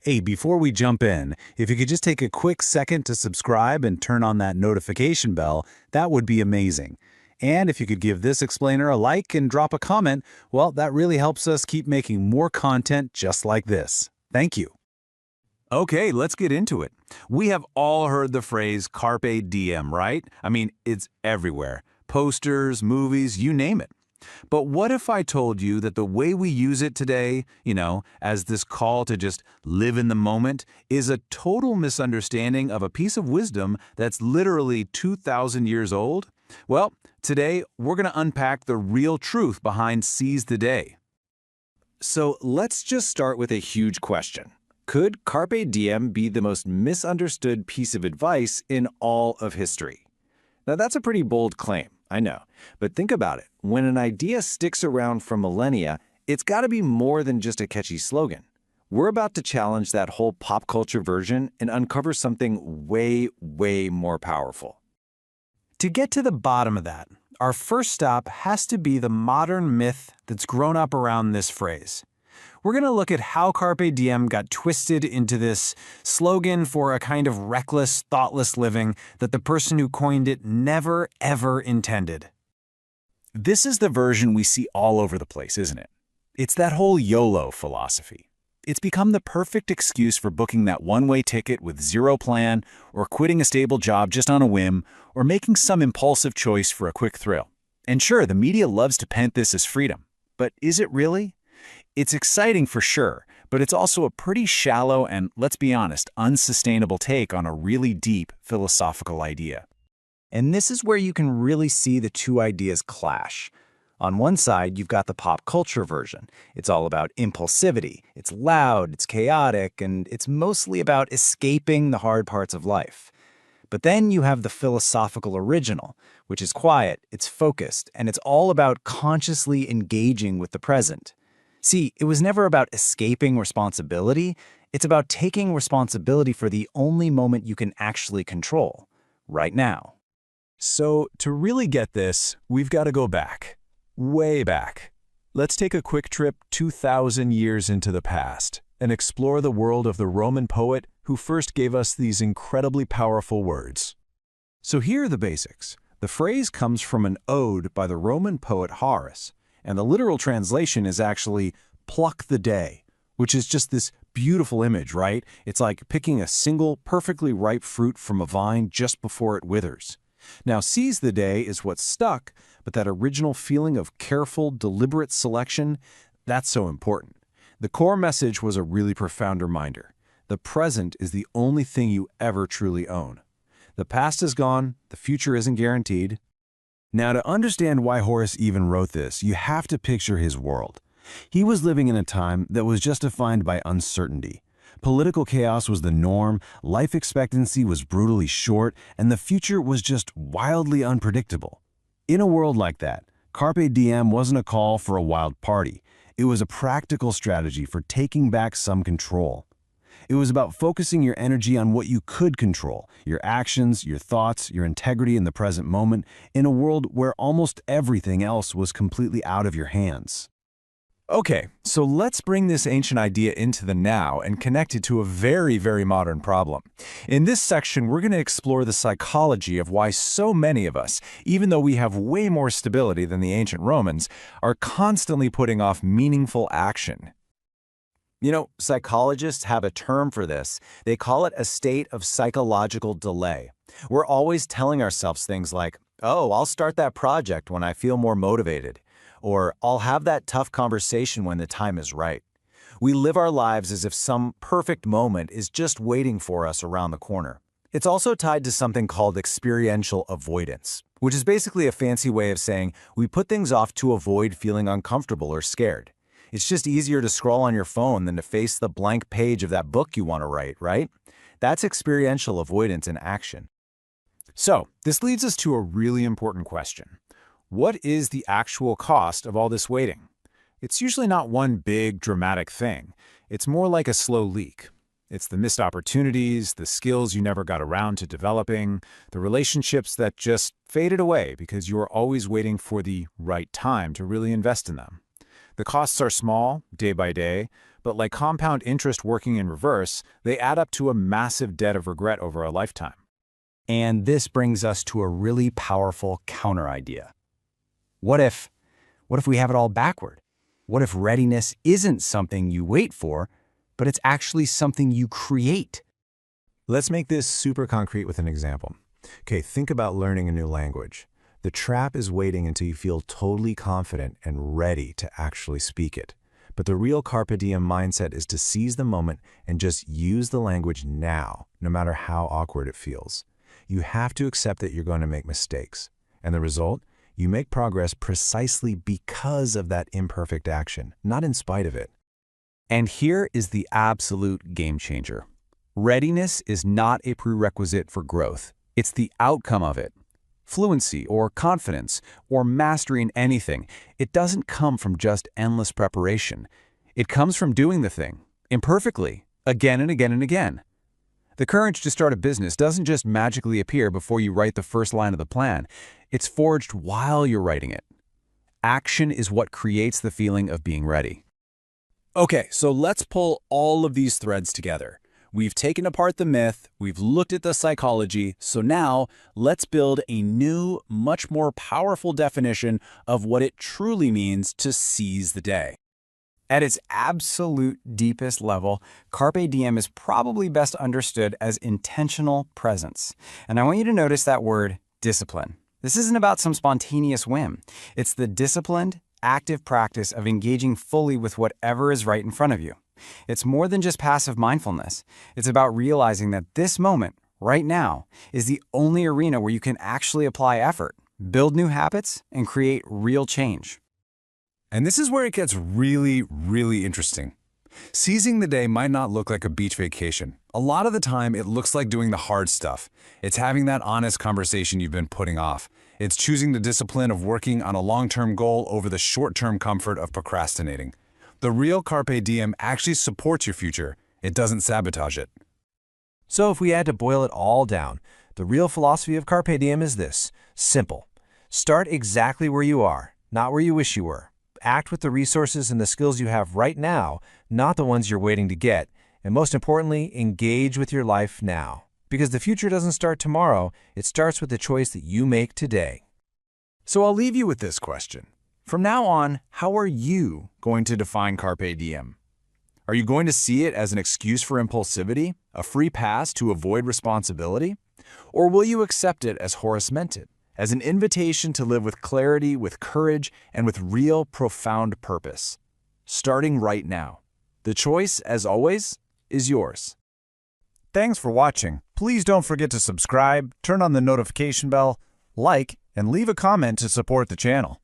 Hey, before we jump in, if you could just take a quick second to subscribe and turn on that notification bell, that would be amazing. And if you could give this explainer a like and drop a comment, well, that really helps us keep making more content just like this. Thank you. Okay, let's get into it. We have all heard the phrase Carpe Diem, right? I mean, it's everywhere. Posters, movies, you name it. But what if I told you that the way we use it today, as this call to just live in the moment, is a total misunderstanding of a piece of wisdom that's literally 2,000 years old? Well, today we're going to unpack the real truth behind seize the day. So let's just start with a huge question. Could Carpe Diem be the most misunderstood piece of advice in all of history? Now that's a pretty bold claim, I know. But think about it. When an idea sticks around for millennia, it's got to be more than just a catchy slogan. We're about to challenge that whole pop culture version and uncover something way, way more powerful. To get to the bottom of that, our first stop has to be the modern myth that's grown up around this phrase. We're going to look at how Carpe Diem got twisted into this slogan for a kind of reckless, thoughtless living that the person who coined it never, ever intended. This is the version we see all over the place, isn't it? It's that whole YOLO philosophy. It's become the perfect excuse for booking that one-way ticket with zero plan, or quitting a stable job just on a whim, or making some impulsive choice for a quick thrill. And sure, the media loves to paint this as freedom. But is it really? It's exciting for sure, but it's also a pretty shallow and, let's be honest, unsustainable take on a really deep philosophical idea. And this is where you can really see the two ideas clash. On one side, you've got the pop culture version. It's all about impulsivity. It's loud, it's chaotic, and it's mostly about escaping the hard parts of life. But then you have the philosophical original, which is quiet, it's focused, and it's all about consciously engaging with the present. See, it was never about escaping responsibility. It's about taking responsibility for the only moment you can actually control, right now. So, to really get this, we've got to go back. Way back. Let's take a quick trip 2,000 years into the past and explore the world of the Roman poet who first gave us these incredibly powerful words. So here are the basics. The phrase comes from an ode by the Roman poet Horace, and the literal translation is actually pluck the day, which is just this beautiful image, right? It's like picking a single, perfectly ripe fruit from a vine just before it withers. Now, seize the day is what stuck, but that original feeling of careful, deliberate selection, that's so important. The core message was a really profound reminder. The present is the only thing you ever truly own. The past is gone, the future isn't guaranteed. Now, to understand why Horace even wrote this, you have to picture his world. He was living in a time that was just defined by uncertainty. Political chaos was the norm, life expectancy was brutally short, and the future was just wildly unpredictable. In a world like that, Carpe Diem wasn't a call for a wild party. It was a practical strategy for taking back some control. It was about focusing your energy on what you could control, your actions, your thoughts, your integrity in the present moment, in a world where almost everything else was completely out of your hands. Okay, so let's bring this ancient idea into the now and connect it to a very, very modern problem. In this section, we're going to explore the psychology of why so many of us, even though we have way more stability than the ancient Romans, are constantly putting off meaningful action. Psychologists have a term for this. They call it a state of psychological delay. We're always telling ourselves things like, oh, I'll start that project when I feel more motivated. Or I'll have that tough conversation when the time is right. We live our lives as if some perfect moment is just waiting for us around the corner. It's also tied to something called experiential avoidance, which is basically a fancy way of saying we put things off to avoid feeling uncomfortable or scared. It's just easier to scroll on your phone than to face the blank page of that book you want to write, right? That's experiential avoidance in action. So, this leads us to a really important question. What is the actual cost of all this waiting? It's usually not one big, dramatic thing. It's more like a slow leak. It's the missed opportunities, the skills you never got around to developing, the relationships that just faded away because you were always waiting for the right time to really invest in them. The costs are small, day by day, but like compound interest working in reverse, they add up to a massive debt of regret over a lifetime. And this brings us to a really powerful counter idea. What if we have it all backward? What if readiness isn't something you wait for, but it's actually something you create? Let's make this super concrete with an example. Okay, think about learning a new language. The trap is waiting until you feel totally confident and ready to actually speak it. But the real Carpe Diem mindset is to seize the moment and just use the language now, no matter how awkward it feels. You have to accept that you're going to make mistakes. And the result? You make progress precisely because of that imperfect action, not in spite of it. And here is the absolute game changer. Readiness is not a prerequisite for growth. It's the outcome of it. Fluency or confidence or mastery in anything, it doesn't come from just endless preparation. It comes from doing the thing, imperfectly, again and again and again. The courage to start a business doesn't just magically appear before you write the first line of the plan. It's forged while you're writing it. Action is what creates the feeling of being ready. Okay, so let's pull all of these threads together. We've taken apart the myth, we've looked at the psychology, so now let's build a new, much more powerful definition of what it truly means to seize the day. At its absolute deepest level, Carpe Diem is probably best understood as intentional presence. And I want you to notice that word, discipline. This isn't about some spontaneous whim. It's the disciplined, active practice of engaging fully with whatever is right in front of you. It's more than just passive mindfulness. It's about realizing that this moment, right now, is the only arena where you can actually apply effort, build new habits, and create real change. And this is where it gets really, really interesting. Seizing the day might not look like a beach vacation. A lot of the time, it looks like doing the hard stuff. It's having that honest conversation you've been putting off. It's choosing the discipline of working on a long-term goal over the short-term comfort of procrastinating. The real Carpe Diem actually supports your future. It doesn't sabotage it. So if we had to boil it all down, the real philosophy of Carpe Diem is this: simple. Start exactly where you are, not where you wish you were. Act with the resources and the skills you have right now, not the ones you're waiting to get. And most importantly, engage with your life now. Because the future doesn't start tomorrow, it starts with the choice that you make today. So I'll leave you with this question. From now on, how are you going to define Carpe Diem? Are you going to see it as an excuse for impulsivity, a free pass to avoid responsibility? Or will you accept it as Horace meant it, as an invitation to live with clarity, with courage, and with real, profound purpose? Starting right now. The choice, as always, is yours. Thanks for watching. Please don't forget to subscribe, turn on the notification bell, like, and leave a comment to support the channel.